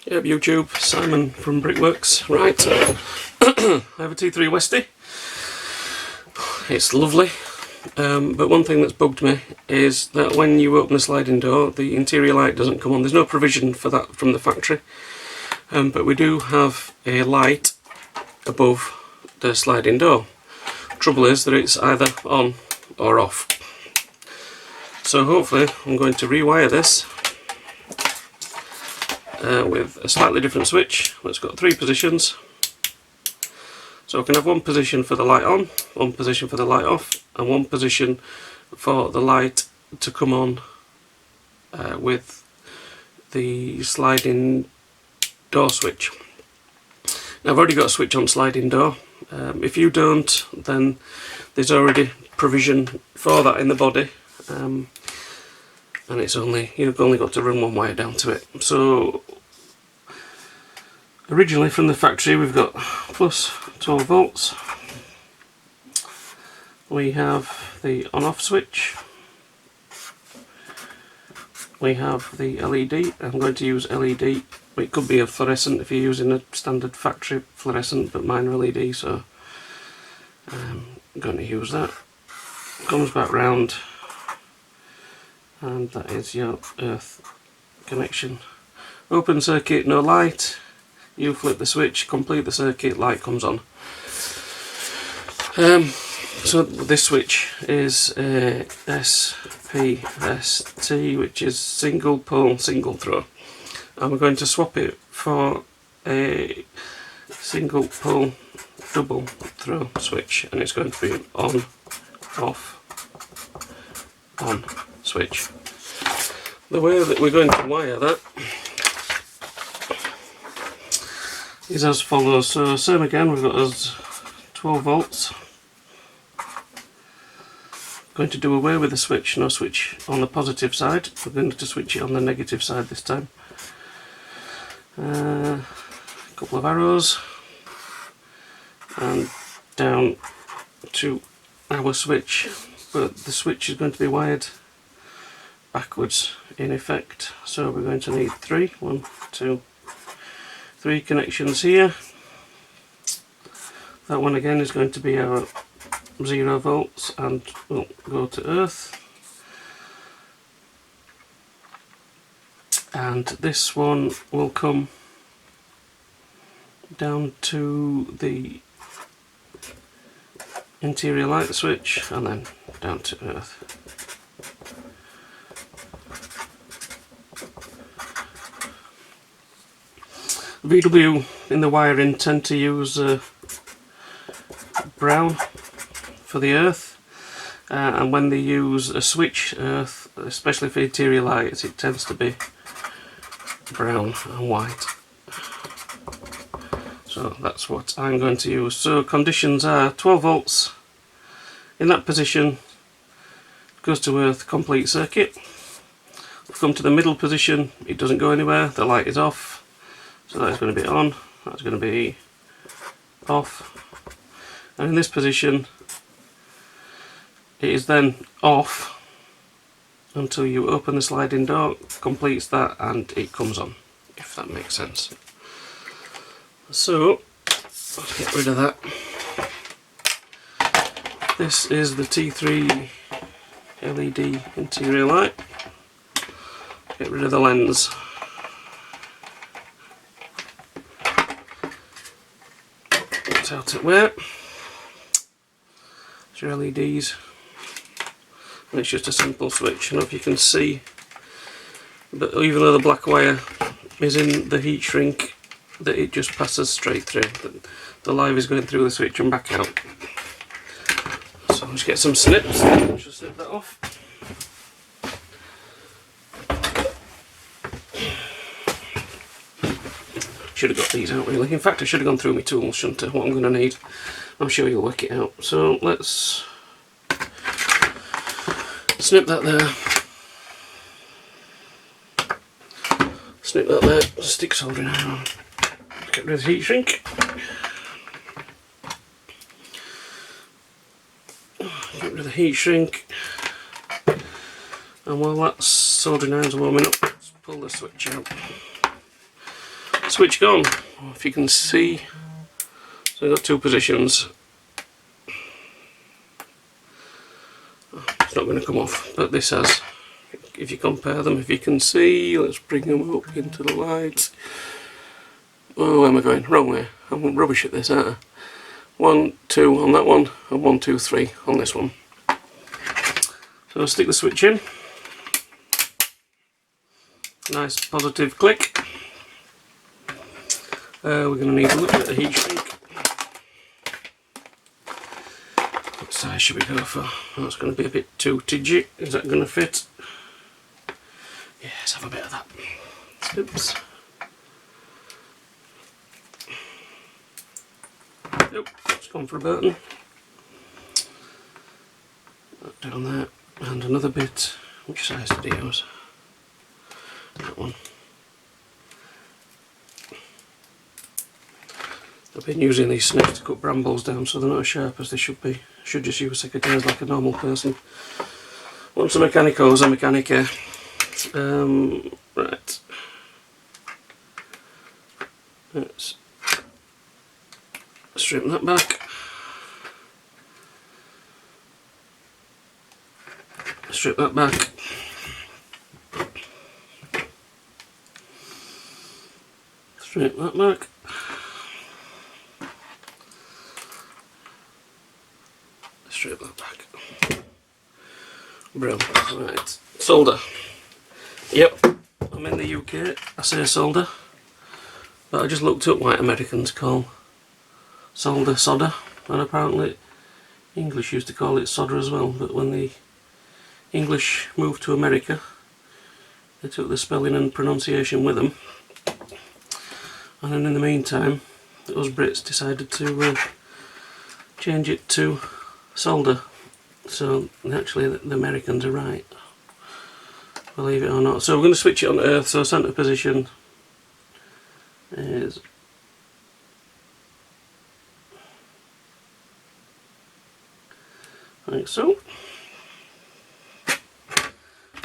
Yep, YouTube, Simon from Brickwerks. Right, I have a T3 Westy. It's lovely, but one thing that's bugged me is that when you open the sliding door, the interior light doesn't come on. There's no provision for that from the factory, but we do have a light above the sliding door. Trouble is that it's either on or off. So hopefully I'm going to rewire this with a slightly different switch. It's got 3 positions, so I can have one position for the light on, one position for the light off, and one position for the light to come on with the sliding door switch. Now I've already got a switch on sliding door. If you don't, then there's already provision for that in the body, and you've only got to run one wire down to it. So originally from the factory we've got plus 12 volts. We have the on-off switch. We have the LED. I'm going to use LED. It could be a fluorescent if you're using a standard factory fluorescent, but mine are LED, so I'm going to use that. Comes back round, and that is your earth connection. Open circuit, no light. You flip the switch, complete the circuit, light comes on. So this switch is a SPST, which is single pole, single throw. And we're going to swap it for a single pole, double throw switch, and it's going to be an on, off, on switch. The way that we're going to wire that is as follows. So same again, we've got us 12 volts. Going to do away with the switch, no switch on the positive side. We're going to switch it on the negative side this time. A couple of arrows and down to our switch, but the switch is going to be wired backwards in effect, so we're going to need 3 connections here. That one again is going to be our 0 volts and will go to earth, and this one will come down to the interior light switch and then down to earth. VW in the wiring tend to use brown for the earth, and when they use a switch earth, especially for interior lights, it tends to be brown and white. So that's what I'm going to use. So conditions are 12 volts in that position, goes to earth, complete circuit. We've come to the middle position, it doesn't go anywhere, the light is off. So that's going to be on, that's going to be off, and in this position it is then off until you open the sliding door, completes that, and it comes on, if that makes sense. So let's get rid of that. This is the T3 LED interior light. Get rid of the lens. That's out at where. It's your LEDs. And it's just a simple switch. I don't know if you can see, but even though the black wire is in the heat shrink, that it just passes straight through. The live is going through the switch and back out. So I'll just get some snips. Just snip that off. Should have got these out really. In fact, I should have gone through my tools, shouldn't I? What I'm going to need. I'm sure you'll work it out. So let's snip that there. Snip that there. Stick soldering iron on. Get rid of the heat shrink. Get rid of the heat shrink. And while that soldering iron's warming up, let's pull the switch out. switch on. If you can see, so I've got two positions. It's not going to come off, but this has. If you compare them, if you can see, let's bring them up into the light. Oh, where am I going? Wrong way. I'm rubbish at this, aren't I? 1, 2 on that one, and 1, 2, 3 on this one. So I'll stick the switch in. Nice positive click. We're going to need a little bit of heat shrink. What size should we go for? Oh, it's going to be a bit too tidgy. Is that going to fit? Yeah, let's have a bit of that. Oops. Nope, it's gone for a button. That down there, and another bit. Which size did he use? That one. I've been using these snakes to cut brambles down so they're not as sharp as they should be. I should just use secateurs like a normal person. Once a mechanico is a mechanica. Right. Let's strip that back. Strip that back. Strip that back. Strip that back. Brilliant. Right. Solder. Yep. I'm in the UK. I say solder. But I just looked up what Americans call solder, and apparently English used to call it solder as well, but when the English moved to America they took the spelling and pronunciation with them, and then in the meantime those Brits decided to change it to solder. So actually the Americans are right, believe it or not. So we're going to switch it on to earth, so centre position is like so.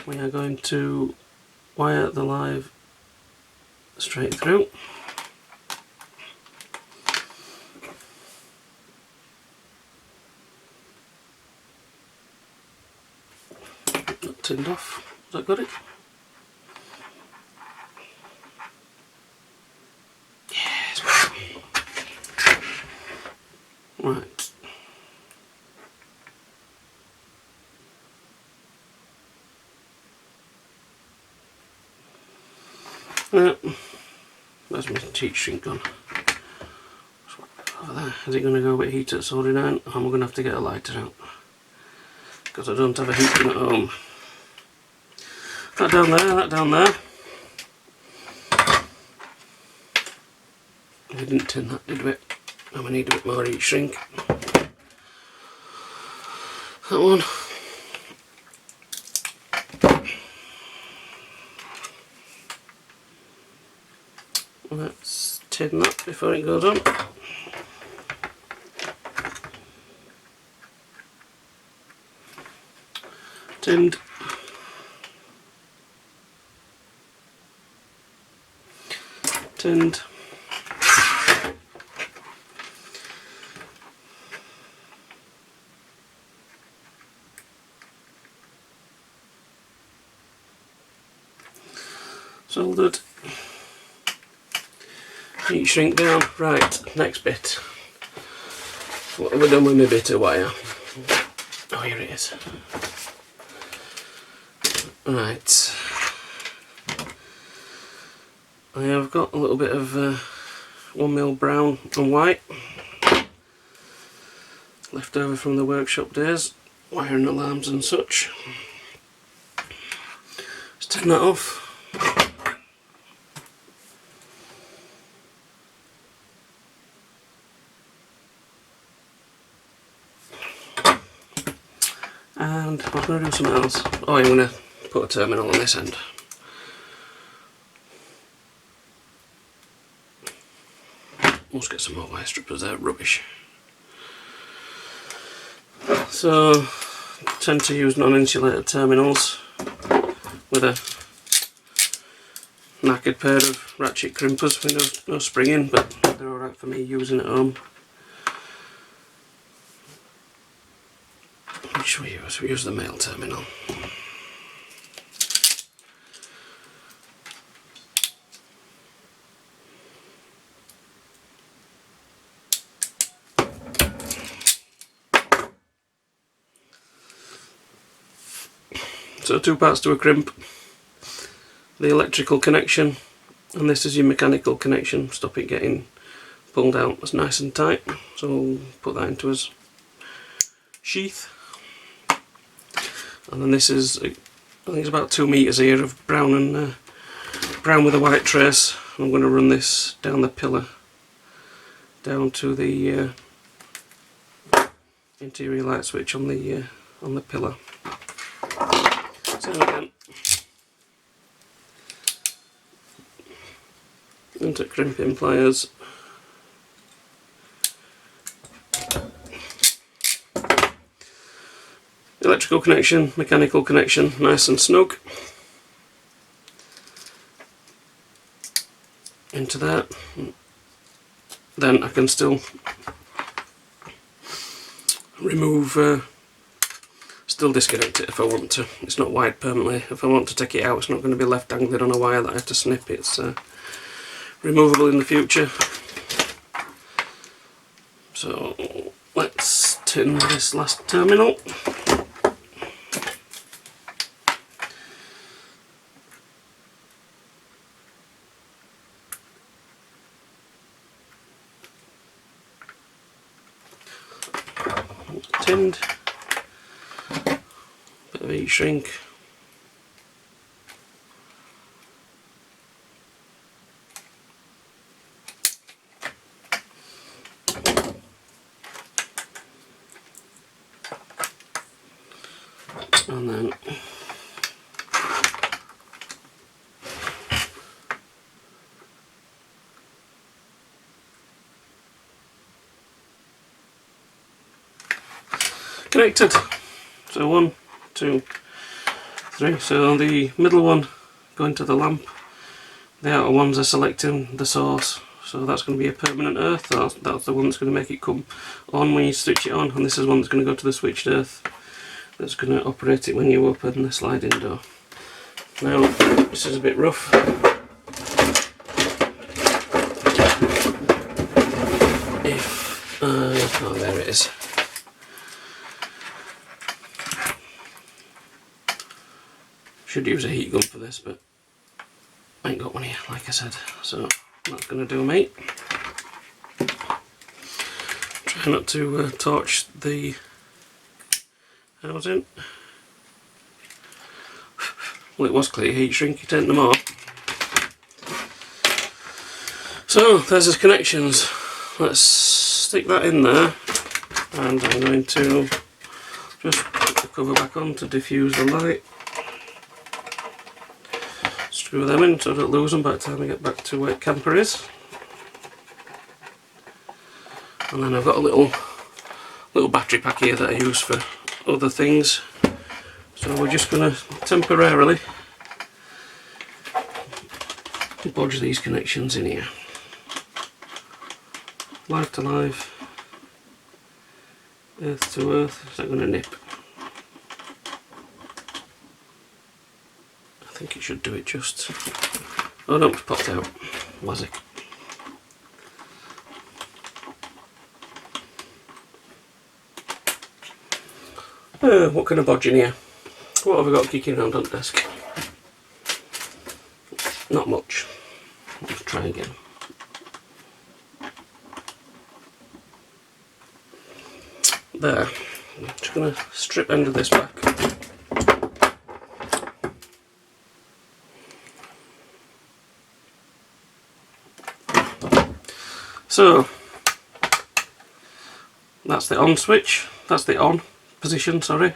We are going to wire the live straight through. That tinned off. Has that got it? Yes. Right. Where's my heat shrink gone? Over there. Is it going to go a bit heat at soldering iron? I'm going to have to get a lighter out because I don't have a heat gun at home. That down there, that down there. We didn't tin that, did we? And we need a bit more heat shrink. That one. Let's tin that before it goes on. Tinned. Tinned. Soldered. Heat shrink down. Right, next bit. What have we done with my bit of wire? Oh, here it is. Right. I have got a little bit of 1mm brown and white left over from the workshop days, wiring alarms and such. Let's turn that off. And I'm going to do something else. Oh, I'm going to put a terminal on this end. Must get some more wire strippers, they're rubbish. So, I tend to use non-insulated terminals with a knackered pair of ratchet crimpers with no spring in, but they're alright for me using at home. Which should we use? We use the male terminal. So 2 parts to a crimp, the electrical connection, and this is your mechanical connection, stop it getting pulled out. It's nice and tight, so we'll put that into its sheath. And then this is, I think it's about 2 metres here of brown and brown with a white trace. I'm going to run this down the pillar, down to the interior light switch on the pillar. Same again. Into crimping pliers. Electrical connection, mechanical connection, nice and snug. Into that. Then I can still remove, still disconnect it if I want to. It's not wired permanently. If I want to take it out, it's not going to be left dangling on a wire that I have to snip. It's removable in the future. So let's tin this last terminal. Tinned, bit of heat shrink, and then connected. So 1, 2, 3. So the middle one going to the lamp. The outer ones are selecting the source. So that's going to be a permanent earth. That's the one that's going to make it come on when you switch it on. And this is one that's going to go to the switched earth. That's going to operate it when you open the sliding door. Now this is a bit rough. Oh, there it is. Should use a heat gun for this, but I ain't got one here, like I said. So that's going to do, mate. Try not to torch the housing. Well, it was clear heat shrink, you take them off. So there's his connections. Let's stick that in there, and I'm going to just put the cover back on to diffuse the light. Screw them in so I don't lose them by the time I get back to where camper is. And then I've got a little battery pack here that I use for other things. So we're just going to temporarily bodge these connections in here. Live to live, earth to earth. Is that going to nip? I think it should do it just. Oh no, it's popped out. Wazik. What can I bodge in here? What have I got kicking around on the desk? Not much. Let's try again. There. I'm just going to strip end of this back. So that's the on switch. That's the on position, sorry.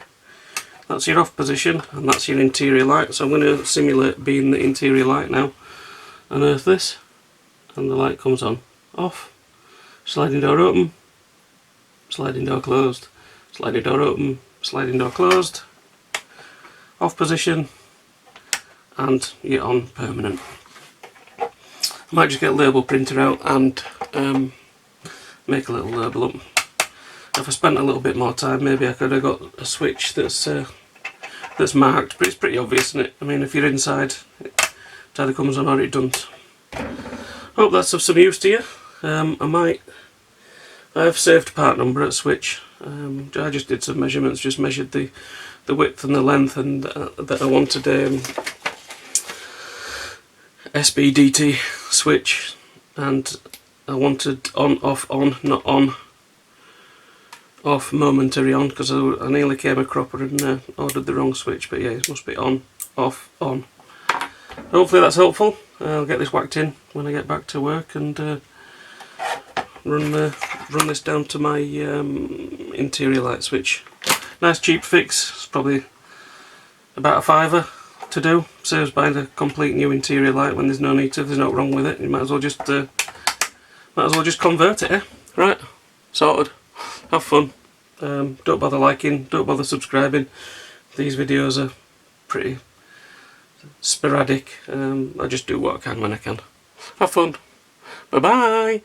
That's your off position, and that's your interior light. So I'm going to simulate being the interior light now. Unearth this, and the light comes on. Off. Sliding door open. Sliding door closed. Sliding door open. Sliding door closed. Off position, and you're on permanent. Might just get a label printer out and make a little label up. If I spent a little bit more time, maybe I could have got a switch that's marked, but it's pretty obvious, isn't it? I mean, if you're inside, it either comes on or it doesn't. Hope that's of some use to you. I've saved part number at switch. I just did some measurements, just measured the width and the length, and that I wanted SBDT switch, and I wanted on, off, on, not on, off, momentary on, because I nearly came a cropper and ordered the wrong switch, but yeah, it must be on, off, on. Hopefully that's helpful. I'll get this whacked in when I get back to work and run this down to my interior light switch. Nice cheap fix. It's probably about a £5 to do. Saves buying a complete new interior light when there's no need to. There's no wrong with it. You might as well just convert it. Eh? Right, sorted. Have fun. Don't bother liking. Don't bother subscribing. These videos are pretty sporadic. I just do what I can when I can. Have fun. Bye bye.